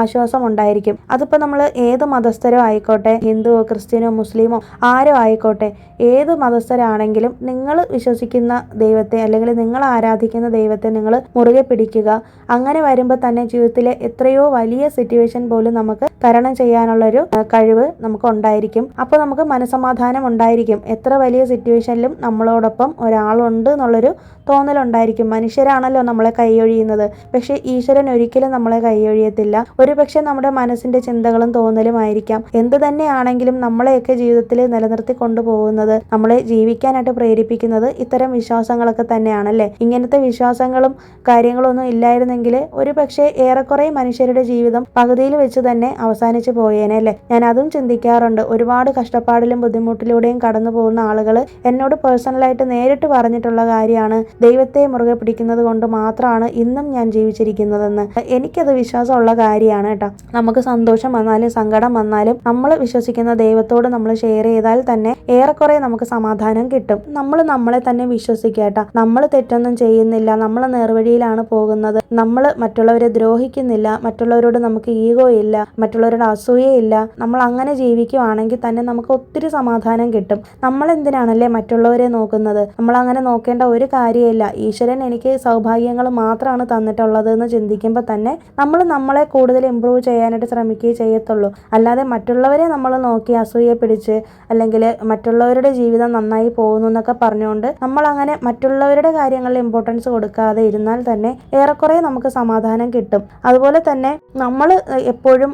ആശ്വാസം ഉണ്ടായിരിക്കും. അതിപ്പോൾ നമ്മൾ ഏത് മതസ്ഥരോ ആയിക്കോട്ടെ, ഹിന്ദുവോ ക്രിസ്ത്യനോ മുസ്ലിമോ ആരോ ആയിക്കോട്ടെ, ഏത് മതസ്ഥരാണെങ്കിലും നിങ്ങൾ വിശ്വസിക്കുന്ന ദൈവത്തെ അല്ലെങ്കിൽ നിങ്ങൾ ആരാധിക്കുന്ന ദൈവത്തെ നിങ്ങൾ മുറുകെ പിടിക്കുക. അങ്ങനെ വരുമ്പോൾ തന്നെ ജീവിതത്തിലെ എത്രയോ വലിയ സിറ്റുവേഷൻ പോലും നമുക്ക് തരണം ചെയ്യാനുള്ളൊരു കഴിവ് നമുക്ക് ഉണ്ടായിരിക്കും. അപ്പോൾ നമുക്ക് മനസ്സമാധാനം ഉണ്ടായിരിക്കും. എത്ര വലിയ സിറ്റുവേഷനിലും നമ്മളോടൊപ്പം ഒരാളുണ്ട് എന്നുള്ളൊരു തോന്നലുണ്ടായിരിക്കും. മനുഷ്യരാണല്ലോ നമ്മളെ കൈയൊഴിയുന്നത്, പക്ഷേ ഈശ്വരൻ ഒരിക്കലും നമ്മളെ കൈയൊഴിയത്തില്ല. ഒരു പക്ഷേ നമ്മുടെ മനസ്സിന്റെ ചിന്തകളും തോന്നലുമായിരിക്കാം. എന്ത് തന്നെയാണെങ്കിലും നമ്മളെയൊക്കെ ജീവിതത്തിൽ നിലനിർത്തി കൊണ്ടുപോകുന്നത്, നമ്മളെ ജീവിക്കാനായിട്ട് പ്രേരിപ്പിക്കുന്നത് ഇത്തരം വിശ്വാസങ്ങളൊക്കെ തന്നെയാണല്ലേ. ഇങ്ങനത്തെ വിശ്വാസങ്ങളും കാര്യങ്ങളൊന്നും ഇല്ലായിരുന്നെങ്കിൽ ഒരു പക്ഷേ ഏറെക്കുറെ മനുഷ്യരുടെ ജീവിതം പകുതിയിൽ വെച്ച് തന്നെ അവസാനിച്ചു പോയേനല്ലേ. ഞാൻ അതും ചിന്തിക്കാറുണ്ട്. ഒരുപാട് കഷ്ടപ്പാടിലും ബുദ്ധിമുട്ടിലൂടെയും കടന്നു പോകുന്ന ആളുകൾ എന്നോട് പേഴ്സണലായിട്ട് നേരിട്ട് പറഞ്ഞിട്ടുള്ള കാര്യമാണ്, ദൈവത്തെ മുറുകെ പിടിക്കുന്നത് കൊണ്ട് മാത്രമാണ് ഇന്നും ഞാൻ ജീവിച്ചിരിക്കുന്നതെന്ന്. എനിക്കത് വിശ്വാസമുള്ള കാര്യമാണ് കേട്ടോ. നമുക്ക് സന്തോഷം വന്നാലും സങ്കടം വന്നാലും നമ്മൾ വിശ്വസിക്കുന്ന ദൈവത്തോട് നമ്മൾ ഷെയർ ചെയ്താൽ തന്നെ ഏറെക്കുറെ നമുക്ക് സമാധാനം കിട്ടും. നമ്മൾ നമ്മളെ തന്നെ വിശ്വസിക്കുക കേട്ടോ. നമ്മൾ തെറ്റൊന്നും ചെയ്യുന്നില്ല, നമ്മൾ നേർവഴിയിലാണ് പോകുന്നത്, നമ്മൾ മറ്റുള്ളവരെ ദ്രോഹിക്കുന്നില്ല, മറ്റുള്ളവരോട് നമുക്ക് ഈഗോ ഇല്ല, മറ്റുള്ളവരുടെ അസൂയയില്ല. നമ്മൾ അങ്ങനെ ജീവിക്കുവാണെങ്കിൽ തന്നെ നമുക്ക് ഒത്തിരി സമാധാനം കിട്ടും. നമ്മൾ എന്തിനാണല്ലേ മറ്റുള്ളവരെ നോക്കുന്നത്? നമ്മൾ അങ്ങനെ നോക്കേണ്ട ഒരു കാര്യമില്ല. ഈശ്വരൻ എനിക്ക് സൗഭാഗ്യങ്ങൾ മാത്രമാണ് തന്നിട്ടുള്ളത് എന്ന് ചിന്തിക്കുമ്പോൾ തന്നെ നമ്മൾ നമ്മളെ കൂടുതൽ ഇമ്പ്രൂവ് ചെയ്യാനായിട്ട് ശ്രമിക്കുകയേ ചെയ്യത്തുള്ളൂ. അല്ലാതെ മറ്റുള്ളവരെ നമ്മൾ നോക്കി അസൂയ പിടിച്ച് അല്ലെങ്കിൽ മറ്റുള്ളവരുടെ ജീവിതം നന്നായി പോകുന്നു എന്നൊക്കെ പറഞ്ഞുകൊണ്ട് നമ്മൾ അങ്ങനെ മറ്റുള്ളവരുടെ കാര്യങ്ങളിൽ ഇമ്പോർട്ടൻസ് കൊടുക്കാതെ ഇരുന്നാൽ തന്നെ ഏറെക്കുറെ നമുക്ക് സമാധാനം കിട്ടും. അതുപോലെ തന്നെ നമ്മൾ എപ്പോഴും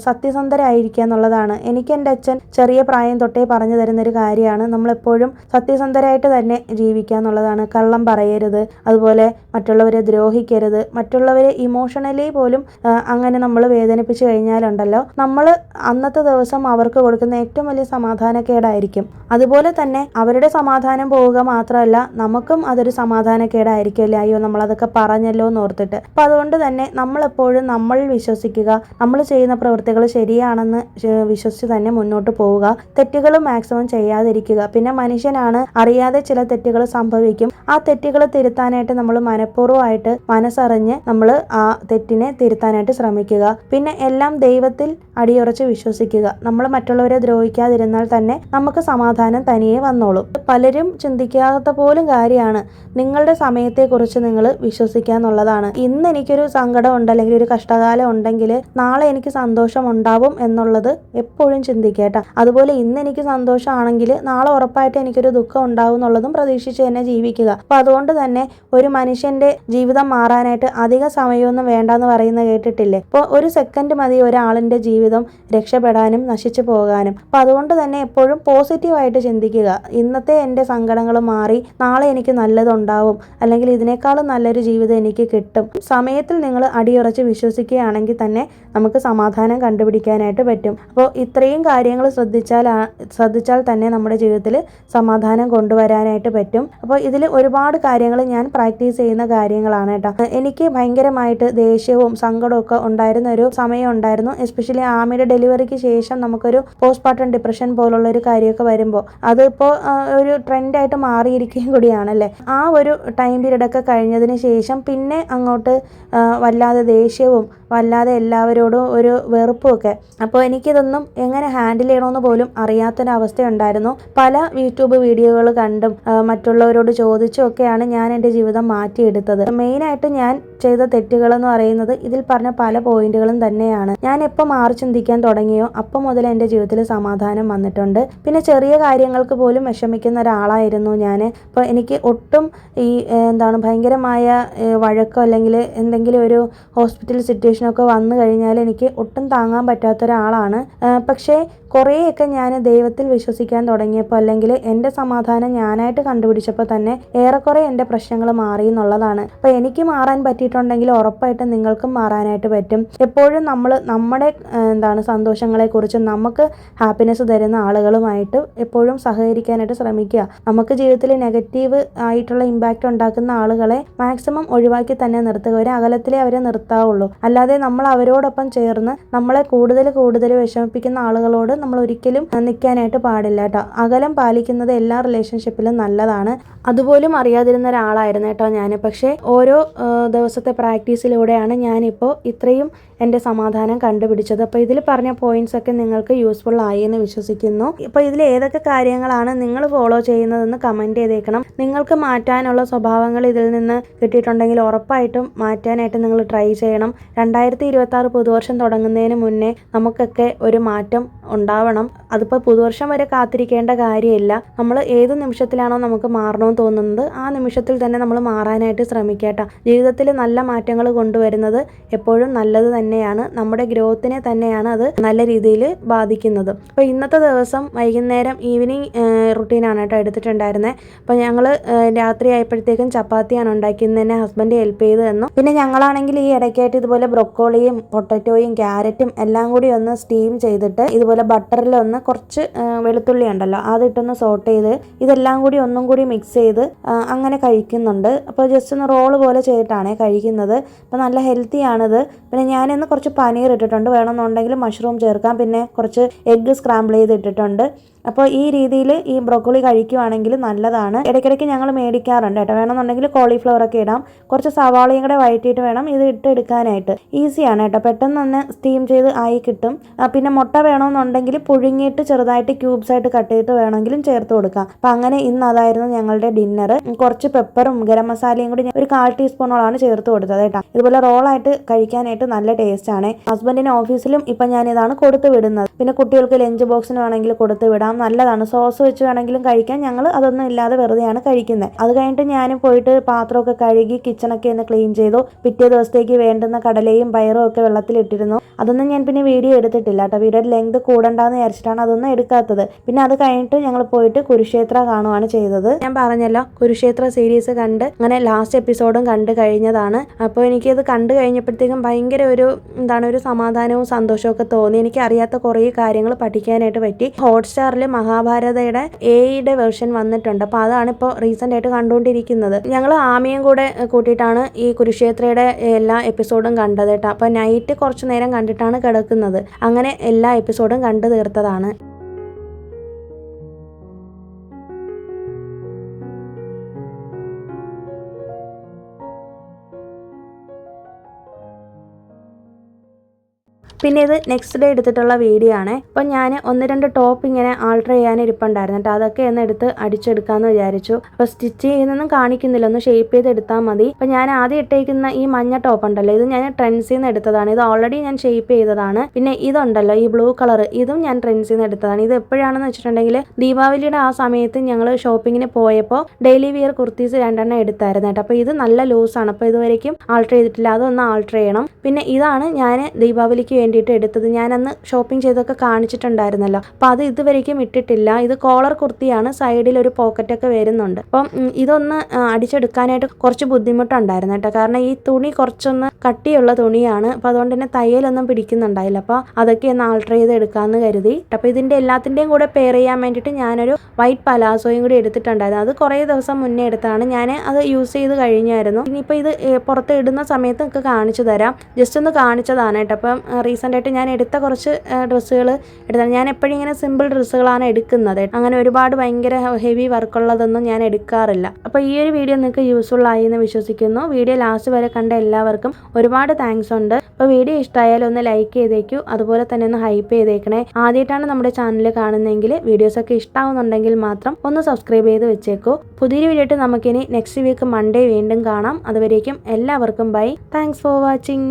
സത്യസന്ധരായിരിക്കുക എന്നുള്ളതാണ്. എനിക്ക് എൻ്റെ അച്ഛൻ ചെറിയ പ്രായം തൊട്ടേ പറഞ്ഞു തരുന്നൊരു കാര്യമാണ്. നമ്മളെപ്പോഴും സത്യസന്ധരായിട്ട് തന്നെ ജീവിക്കുക എന്നുള്ളതാണ്. കള്ളം പറയരുത്, അതുപോലെ മറ്റുള്ളവരെ ദ്രോഹിക്കരുത്. മറ്റുള്ളവരെ ഇമോഷണലി പോലും അങ്ങനെ നമ്മൾ വേദനിപ്പിച്ചു കഴിഞ്ഞാലുണ്ടല്ലോ, നമ്മൾ അന്നത്തെ ദിവസം അവർക്ക് കൊടുക്കുന്ന ഏറ്റവും വലിയ സമാധാനക്കേടായിരിക്കും. അതുപോലെ തന്നെ അവരുടെ സമാധാനം പോവുക മാത്രമല്ല, നമുക്കും അതൊരു സമാധാനക്കേടായിരിക്കുമല്ലേ, അയ്യോ നമ്മളതൊക്കെ പറഞ്ഞല്ലോ എന്ന് ഓർത്തിട്ട്. അപ്പം അതുകൊണ്ട് തന്നെ നമ്മളെപ്പോഴും നമ്മളിൽ വിശ്വസിക്കുക, നമ്മൾ ചെയ്യുന്ന പ്രവൃത്തികൾ ശരിയാണെന്ന് വിശ്വസിച്ച് തന്നെ മുന്നോട്ട് പോവുക. തെറ്റുകൾ മാക്സിമം ചെയ്യാതിരിക്കുക. പിന്നെ മനുഷ്യനാണ്, അറിയാതെ ചില തെറ്റുകൾ സംഭവിക്കും. ആ തെറ്റുകൾ തിരുത്താനായിട്ട് നമ്മൾ മനഃപൂർവ്വമായിട്ട് മനസ്സറിഞ്ഞ് നമ്മൾ ആ തെറ്റിനെ തിരുത്താനായിട്ട് ശ്രമിക്കുക. പിന്നെ എല്ലാം ദൈവത്തിൽ അടിയുറച്ച് വിശ്വസിക്കുക. നമ്മൾ മറ്റുള്ളവരെ ദ്രോഹിക്കാതിരുന്നാൽ തന്നെ നമുക്ക് സമാധാനം തനിയെ വന്നോളും. പലരും ചിന്തിക്കാത്ത പോലും കാര്യമാണ് നിങ്ങളുടെ സമയത്തെക്കുറിച്ച് നിങ്ങൾ വിശ്വസിക്കുക എന്നുള്ളതാണ്. ഇന്ന് എനിക്കൊരു സങ്കടം ഉണ്ട്, അല്ലെങ്കിൽ ഒരു കഷ്ടകാലം ഉണ്ടെങ്കിൽ നാളെ എനിക്ക് സന്തോഷം ഉണ്ടാവും എന്നുള്ളത് എപ്പോഴും ചിന്തിക്കേട്ടാ. അതുപോലെ ഇന്ന് എനിക്ക് സന്തോഷമാണെങ്കിൽ നാളെ ഉറപ്പായിട്ട് എനിക്കൊരു ദുഃഖം ഉണ്ടാവും എന്നുള്ളതും പ്രതീക്ഷിച്ച് തന്നെ ജീവിക്കുക. അപ്പം അതുകൊണ്ട് തന്നെ ഒരു മനുഷ്യന്റെ ജീവിതം മാറാനായിട്ട് അധിക സമയമൊന്നും വേണ്ടെന്ന് പറയുന്നത് കേട്ടിട്ടില്ലേ? ഇപ്പോൾ ഒരു സെക്കൻഡ് മതി ഒരാളിന്റെ ജീവിതം രക്ഷപ്പെടാനും നശിച്ചു പോകാനും. അപ്പം അതുകൊണ്ട് തന്നെ എപ്പോഴും പോസിറ്റീവായിട്ട് ചിന്തിക്കുക. ഇന്നത്തെ എൻ്റെ സങ്കടങ്ങൾ മാറി നാളെ എനിക്ക് നല്ലതുണ്ടാവും, അല്ലെങ്കിൽ ഇതിനേക്കാളും നല്ലൊരു ജീവിതം എനിക്ക് കിട്ടും. സമയത്തിൽ നിങ്ങൾ അടിയുറച്ച് വിശ്വസിക്കുകയാണെങ്കിൽ തന്നെ നമുക്ക് സമാധാനം കണ്ടുപിടിക്കാനായിട്ട് പറ്റും. അപ്പോൾ ഇത്രയും കാര്യങ്ങൾ ശ്രദ്ധിച്ചാൽ തന്നെ നമ്മുടെ ജീവിതത്തിൽ സമാധാനം കൊണ്ടുവരാനായിട്ട് പറ്റും. അപ്പോൾ ഇതിൽ ഒരുപാട് കാര്യങ്ങൾ ഞാൻ പ്രാക്ടീസ് ചെയ്യുന്ന കാര്യങ്ങളാണ് കേട്ടോ. എനിക്ക് ഭയങ്കരമായിട്ട് ദേഷ്യവും സങ്കടവും ഒക്കെ ഉണ്ടായിരുന്ന ഒരു സമയം ഉണ്ടായിരുന്നു. എസ്പെഷ്യലി ആമിയുടെ ഡെലിവറിക്ക് ശേഷം നമുക്കൊരു പോസ്റ്റ്മോർട്ടം ഡിപ്രഷൻ പോലുള്ള ഒരു കാര്യമൊക്കെ വരുമ്പോൾ അതിപ്പോൾ ഒരു ട്രെൻഡായിട്ട് മാറിയിരിക്കുകയും കൂടിയാണല്ലേ. ആ ഒരു ടൈം പീരീഡൊക്കെ കഴിഞ്ഞതിന് ശേഷം പിന്നെ അങ്ങോട്ട് വല്ലാതെ ദേഷ്യവും വല്ലാതെ എല്ലാവരോടും ഒരു വെറുപ്പുമൊക്കെ. അപ്പോൾ എനിക്കിതൊന്നും എങ്ങനെ ഹാൻഡിൽ ചെയ്യണമെന്ന് പോലും അറിയാത്തൊരവസ്ഥയുണ്ടായിരുന്നു. പല യൂട്യൂബ് വീഡിയോകൾ കണ്ടും മറ്റുള്ളവരോട് ചോദിച്ചും ഒക്കെയാണ് ഞാൻ എൻ്റെ ജീവിതം മാറ്റിയെടുത്തത്. മെയിനായിട്ട് ഞാൻ ചെയ്ത തെറ്റുകളെന്ന് പറയുന്നത് ഇതിൽ പറഞ്ഞ പല പോയിന്റുകളും തന്നെയാണ്. ഞാൻ എപ്പോൾ മാറി ചിന്തിക്കാൻ തുടങ്ങിയോ അപ്പം മുതൽ എൻ്റെ ജീവിതത്തിൽ സമാധാനം വന്നിട്ടുണ്ട്. പിന്നെ ചെറിയ കാര്യങ്ങൾക്ക് പോലും വിഷമിക്കുന്ന ഒരാളായിരുന്നു ഞാൻ. അപ്പോൾ എനിക്ക് ഒട്ടും ഈ ഭയങ്കരമായ വഴക്കോ അല്ലെങ്കിൽ എന്തെങ്കിലും ഒരു ഹോസ്പിറ്റൽ സിറ്റുവേഷനൊക്കെ വന്നു കഴിഞ്ഞാൽ എനിക്ക് ഒട്ടും താങ്ങാൻ പറ്റാത്ത ഒരാളാണ്. പക്ഷേ കുറേയൊക്കെ ഞാൻ ദൈവത്തിൽ വിശ്വസിക്കാൻ തുടങ്ങിയപ്പോൾ, അല്ലെങ്കിൽ എൻ്റെ സമാധാനം ഞാനായിട്ട് കണ്ടുപിടിച്ചപ്പോൾ തന്നെ ഏറെക്കുറെ എൻ്റെ പ്രശ്നങ്ങൾ മാറി എന്നുള്ളതാണ്. അപ്പോൾ എനിക്ക് മാറാൻ പറ്റിയിട്ടുണ്ടെങ്കിൽ ഉറപ്പായിട്ടും നിങ്ങൾക്കും മാറാനായിട്ട് പറ്റും. എപ്പോഴും നമ്മൾ നമ്മുടെ സന്തോഷങ്ങളെക്കുറിച്ചും നമുക്ക് ഹാപ്പിനെസ് തരുന്ന ആളുകളുമായിട്ട് എപ്പോഴും സഹകരിക്കാനായിട്ട് ശ്രമിക്കുക. നമുക്ക് ജീവിതത്തിൽ നെഗറ്റീവ് ആയിട്ടുള്ള ഇമ്പാക്റ്റ് ഉണ്ടാക്കുന്ന ആളുകളെ മാക്സിമം ഒഴിവാക്കി തന്നെ നിർത്തുക. ഒരു അകലത്തിലേ അവരെ നിർത്താവുള്ളൂ. അല്ലാതെ നമ്മൾ അവരോടൊപ്പം ചേർന്ന് നമ്മളെ കൂടുതൽ വിഷമിപ്പിക്കുന്ന ആളുകളോട് നമ്മൾ ഒരിക്കലും നിൽക്കാനായിട്ട് പാടില്ല കേട്ടോ. അകലം പാലിക്കുന്നത് എല്ലാ റിലേഷൻഷിപ്പിലും നല്ലതാണ്. അതുപോലും അറിയാതിരുന്ന ഒരാളായിരുന്നു കേട്ടോ ഞാൻ. പക്ഷേ ഓരോ ദിവസത്തെ പ്രാക്ടീസിലൂടെയാണ് ഞാനിപ്പോൾ ഇത്രയും എൻ്റെ സമാധാനം കണ്ടുപിടിച്ചത്. അപ്പോൾ ഇതിൽ പറഞ്ഞ പോയിന്റ്സ് ഒക്കെ നിങ്ങൾക്ക് യൂസ്ഫുൾ ആയി എന്ന് വിശ്വസിക്കുന്നു. ഇപ്പോൾ ഇതിൽ ഏതൊക്കെ കാര്യങ്ങളാണ് നിങ്ങൾ ഫോളോ ചെയ്യുന്നതെന്ന് കമൻറ്റ് ചെയ്തേക്കണം. നിങ്ങൾക്ക് മാറ്റാനുള്ള സ്വഭാവങ്ങൾ ഇതിൽ നിന്ന് കിട്ടിയിട്ടുണ്ടെങ്കിൽ ഉറപ്പായിട്ടും മാറ്റാനായിട്ട് നിങ്ങൾ ട്രൈ ചെയ്യണം. 2026 പുതുവർഷം തുടങ്ങുന്നതിന് മുന്നേ നമുക്കൊക്കെ ഒരു മാറ്റം ഉണ്ടാവണം. അതിപ്പോൾ പുതുവർഷം വരെ കാത്തിരിക്കേണ്ട കാര്യമില്ല. നമ്മൾ ഏത് നിമിഷത്തിലാണോ നമുക്ക് മാറണമെന്ന് തോന്നുന്നത് ആ നിമിഷത്തിൽ തന്നെ നമ്മൾ മാറാനായിട്ട് ശ്രമിക്കട്ടെ. ജീവിതത്തിൽ നല്ല മാറ്റങ്ങൾ കൊണ്ടുവരുന്നത് എപ്പോഴും നല്ലത് തന്നെയാണ്. നമ്മുടെ ഗ്രോത്തിനെ തന്നെയാണ് അത് നല്ല രീതിയിൽ ബാധിക്കുന്നത്. അപ്പോൾ ഇന്നത്തെ ദിവസം വൈകുന്നേരം ഈവനിങ് റുട്ടീനാണ് കേട്ടോ എടുത്തിട്ടുണ്ടായിരുന്നത്. അപ്പോൾ ഞങ്ങൾ രാത്രി ആയപ്പോഴത്തേക്കും ചപ്പാത്തിയാണ് ഉണ്ടാക്കിയത്. എന്നെ ഹസ്ബൻഡ് ഹെൽപ്പ് ചെയ്ത് തന്നു. പിന്നെ ഞങ്ങളാണെങ്കിൽ ഈ ഇടയ്ക്കായിട്ട് ഇതുപോലെ ബ്രൊക്കോളിയും പൊട്ടറ്റോയും ക്യാരറ്റും എല്ലാം കൂടി ഒന്ന് സ്റ്റീം ചെയ്തിട്ട് ഇതുപോലെ ബട്ടറിലൊന്ന് കുറച്ച് വെളുത്തുള്ളി ഉണ്ടല്ലോ അതിട്ടൊന്ന് സോട്ട് ചെയ്ത് ഇതെല്ലാം കൂടി ഒന്നും കൂടി മിക്സ് ചെയ്ത് അങ്ങനെ കഴിക്കുന്നുണ്ട്. അപ്പോൾ ജസ്റ്റ് ഒന്ന് റോള് പോലെ ചെയ്തിട്ടാണ് കഴിക്കുന്നത്. അപ്പോൾ നല്ല ഹെൽത്തിയാണിത്. പിന്നെ ഞാനിന്ന് കുറച്ച് പനീർ ഇട്ടിട്ടുണ്ട്. വേണമെന്നുണ്ടെങ്കിൽ മഷ്റൂം ചേർക്കാം. പിന്നെ കുറച്ച് എഗ്ഗ് സ്ക്രാമ്പിൾ ചെയ്ത് ഇട്ടിട്ടുണ്ട്. അപ്പോൾ ഈ രീതിയിൽ ഈ ബ്രോക്കോളി കഴിക്കുവാണെങ്കിൽ നല്ലതാണ്. ഇടയ്ക്കിടയ്ക്ക് ഞങ്ങൾ മേടിക്കാറുണ്ട് കേട്ടോ. വേണമെന്നുണ്ടെങ്കിൽ കോളിഫ്ലവർ ഒക്കെ ഇടാം. കുറച്ച് സവാളയും കൂടെ വഴറ്റിയിട്ട് വേണം ഇത് ഇട്ടെടുക്കാനായിട്ട്. ഈസിയാണ് കേട്ടോ. പെട്ടെന്ന് തന്നെ സ്റ്റീം ചെയ്ത് ആയി കിട്ടും. പിന്നെ മുട്ട വേണമെന്നുണ്ടെങ്കിൽ പുഴുങ്ങിയിട്ട് ചെറുതായിട്ട് ക്യൂബ്സ് ആയിട്ട് കട്ട് ചെയ്തിട്ട് വേണമെങ്കിലും ചേർത്ത് കൊടുക്കാം. അപ്പം അങ്ങനെ ഇന്ന് അതായിരുന്നു ഞങ്ങളുടെ ഡിന്നർ. കുറച്ച് പെപ്പറും ഗരം മസാലയും കൂടി ഒരു 1/4 ടീസ്പൂണോളാണ് ചേർത്ത് കൊടുത്തത് കേട്ടോ. ഇതുപോലെ റോളായിട്ട് കഴിക്കാനായിട്ട് നല്ല ടേസ്റ്റ് ആണ്. ഹസ്ബൻഡിന് ഓഫീസിലും ഇപ്പം ഞാൻ ഇതാണ് കൊടുത്തു വിടുന്നത്. പിന്നെ കുട്ടികൾക്ക് ലഞ്ച് ബോക്സിന് വേണമെങ്കിൽ കൊടുത്തു വിടാം, നല്ലതാണ്. സോസ് വെച്ച് വേണമെങ്കിലും കഴിക്കാൻ. ഞങ്ങൾ അതൊന്നും ഇല്ലാതെ വെറുതെയാണ് കഴിക്കുന്നത്. അത് കഴിഞ്ഞിട്ട് ഞാൻ പോയിട്ട് പാത്രമൊക്കെ കഴുകി കിച്ചണൊക്കെ ഒന്ന് ക്ലീൻ ചെയ്തു. പിറ്റേ ദിവസത്തേക്ക് വേണ്ടുന്ന കടലയും പയറും ഒക്കെ വെള്ളത്തിലിട്ടിരുന്നു. അതൊന്നും ഞാൻ പിന്നെ വീഡിയോ എടുത്തിട്ടില്ല കേട്ടോ. വീഡിയോ ലെങ്ത് കൂടണ്ടെന്ന് വിചാരിച്ചിട്ടാണ് അതൊന്നും എടുക്കാത്തത്. പിന്നെ അത് കഴിഞ്ഞിട്ട് ഞങ്ങൾ പോയിട്ട് കുരുക്ഷേത്ര കാണുവാണ് ചെയ്തത്. ഞാൻ പറഞ്ഞല്ലോ, കുരുക്ഷേത്ര സീരീസ് കണ്ട് അങ്ങനെ ലാസ്റ്റ് എപ്പിസോഡും കണ്ടു കഴിഞ്ഞതാണ്. അപ്പോൾ എനിക്കത് കണ്ടു കഴിഞ്ഞപ്പോഴത്തേക്കും ഭയങ്കര ഒരു സമാധാനവും സന്തോഷവും ഒക്കെ തോന്നി. എനിക്ക് അറിയാത്ത കുറേ കാര്യങ്ങൾ പഠിക്കാനായിട്ട് പറ്റി. ഹോട്ട്സ്റ്റാറിൽ മഹാഭാരതയുടെ എയുടെ വെർഷൻ വന്നിട്ടുണ്ട്. അപ്പോൾ അതാണ് ഇപ്പോൾ റീസെൻ്റ് ആയിട്ട് കണ്ടുകൊണ്ടിരിക്കുന്നത്. ഞങ്ങൾ ആമയും കൂടെ കൂട്ടിയിട്ടാണ് ഈ കുരുക്ഷേത്രയുടെ എല്ലാ എപ്പിസോഡും കണ്ടത് കേട്ടോ. അപ്പോൾ നൈറ്റ് കുറച്ച് നേരം കണ്ടിട്ടാണ് കിടക്കുന്നത്. അങ്ങനെ എല്ലാ എപ്പിസോഡും കണ്ടു തീർത്തതാണ്. പിന്നെ ഇത് നെക്സ്റ്റ് ഡേ എടുത്തിട്ടുള്ള വീഡിയോ ആണ്. അപ്പം ഞാൻ 1-2 ടോപ്പ് ഇങ്ങനെ ആൾട്ടർ ചെയ്യാൻ ഇരിപ്പുണ്ടായിരുന്നു കേട്ടോ. അതൊക്കെ ഒന്ന് എടുത്ത് അടിച്ചെടുക്കാമെന്ന് വിചാരിച്ചു. അപ്പോൾ സ്റ്റിച്ച് ചെയ്യുന്നൊന്നും കാണിക്കുന്നില്ല, ഒന്ന് ഷേപ്പ് ചെയ്ത് എടുത്താൽ മതി. അപ്പം ഞാൻ ആദ്യം ഇട്ടേക്കുന്ന ഈ മഞ്ഞ ടോപ്പ് ഉണ്ടല്ലോ, ഇത് ഞാൻ ട്രെൻഡ്സിൽ നിന്ന് എടുത്തതാണ്. ഇത് ഓൾറെഡി ഞാൻ ഷേപ്പ് ചെയ്തതാണ്. പിന്നെ ഇതുണ്ടല്ലോ, ഈ ബ്ലൂ കളർ, ഇതും ഞാൻ ട്രെൻഡ്സിൽ നിന്ന് എടുത്തതാണ്. ഇത് എപ്പോഴാണെന്ന് വെച്ചിട്ടുണ്ടെങ്കിൽ ദീപാവലിയുടെ ആ സമയത്ത് ഞങ്ങൾ ഷോപ്പിങ്ങിന് പോയപ്പോൾ ഡെയിലി വിയർ കുർത്തീസ് 2 എടുത്തായിരുന്നു കേട്ടോ. അപ്പോൾ ഇത് നല്ല ലൂസാണ്. അപ്പോൾ ഇതുവരെയ്ക്കും ആൾട്ടർ ചെയ്തിട്ടില്ല, അതൊന്ന് ആൾട്ടർ ചെയ്യണം. പിന്നെ ഇതാണ് ഞാൻ ദീപാവലിക്ക് വേണ്ടിയിട്ട് എടുത്തത്. ഞാനന്ന് ഷോപ്പിംഗ് ചെയ്തൊക്കെ കാണിച്ചിട്ടുണ്ടായിരുന്നല്ലോ. അപ്പം അത് ഇതുവരെയ്ക്കും ഇട്ടിട്ടില്ല. ഇത് കോളർ കുർത്തിയാണ്, സൈഡിൽ ഒരു പോക്കറ്റൊക്കെ വരുന്നുണ്ട്. അപ്പം ഇതൊന്ന് അടിച്ചെടുക്കാനായിട്ട് കുറച്ച് ബുദ്ധിമുട്ടുണ്ടായിരുന്നു കേട്ടോ. കാരണം ഈ തുണി കുറച്ചൊന്ന് കട്ടിയുള്ള തുണിയാണ്. അപ്പോൾ അതുകൊണ്ട് തന്നെ തയ്യലൊന്നും പിടിക്കുന്നുണ്ടായില്ല. അപ്പോൾ അതൊക്കെ ഒന്ന് ആൾട്ടർ ചെയ്ത് എടുക്കാമെന്ന് കരുതി. അപ്പോൾ ഇതിൻ്റെ എല്ലാത്തിൻ്റെയും കൂടെ പെയർ ചെയ്യാൻ വേണ്ടിയിട്ട് ഞാനൊരു വൈറ്റ് പലാസോയും കൂടി എടുത്തിട്ടുണ്ടായിരുന്നു. അത് കുറേ ദിവസം മുന്നേ എടുത്താണ്. ഞാൻ അത് യൂസ് ചെയ്ത് കഴിഞ്ഞായിരുന്നു. ഇനിയിപ്പോൾ ഇത് പുറത്ത് ഇടുന്ന സമയത്ത് നിങ്ങൾക്ക് കാണിച്ചു തരാം. ജസ്റ്റ് ഒന്ന് കാണിച്ചതാണ് കേട്ടോ. അപ്പം റീസെൻ്റായിട്ട് ഞാൻ എടുത്ത കുറച്ച് ഡ്രസ്സുകൾ എടുത്താണ്. ഞാൻ എപ്പോഴും ഇങ്ങനെ സിമ്പിൾ ഡ്രസ്സുകളാണ് എടുക്കുന്നത്. അങ്ങനെ ഒരുപാട് ഭയങ്കര ഹെവി വർക്കുള്ളതൊന്നും ഞാൻ എടുക്കാറില്ല. അപ്പോൾ ഈ ഒരു വീഡിയോ നിങ്ങൾക്ക് യൂസ്ഫുൾ ആയി എന്ന് വിശ്വസിക്കുന്നു. വീഡിയോ ലാസ്റ്റ് വരെ കണ്ട എല്ലാവർക്കും ഒരുപാട് താങ്ക്സ് ഉണ്ട്. അപ്പോൾ വീഡിയോ ഇഷ്ടമായാലും ഒന്ന് ലൈക്ക് ചെയ്തേക്കൂ, അതുപോലെ തന്നെ ഒന്ന് ഹൈപ്പ് ചെയ്തേക്കണേ. ആദ്യമായിട്ടാണ് നമ്മുടെ ചാനൽ കാണുന്നതെങ്കിൽ വീഡിയോസൊക്കെ ഇഷ്ടമാവുന്നുണ്ടെങ്കിൽ മാത്രം ഒന്ന് സബ്സ്ക്രൈബ് ചെയ്ത് വെച്ചേക്കൂ. പുതിയൊരു വീഡിയോ ആയിട്ട് നമുക്കിനി നെക്സ്റ്റ് വീക്ക് മൺഡേ വീണ്ടും കാണാം. അതുവരേക്കും എല്ലാവർക്കും ബൈ. Thanks for watching.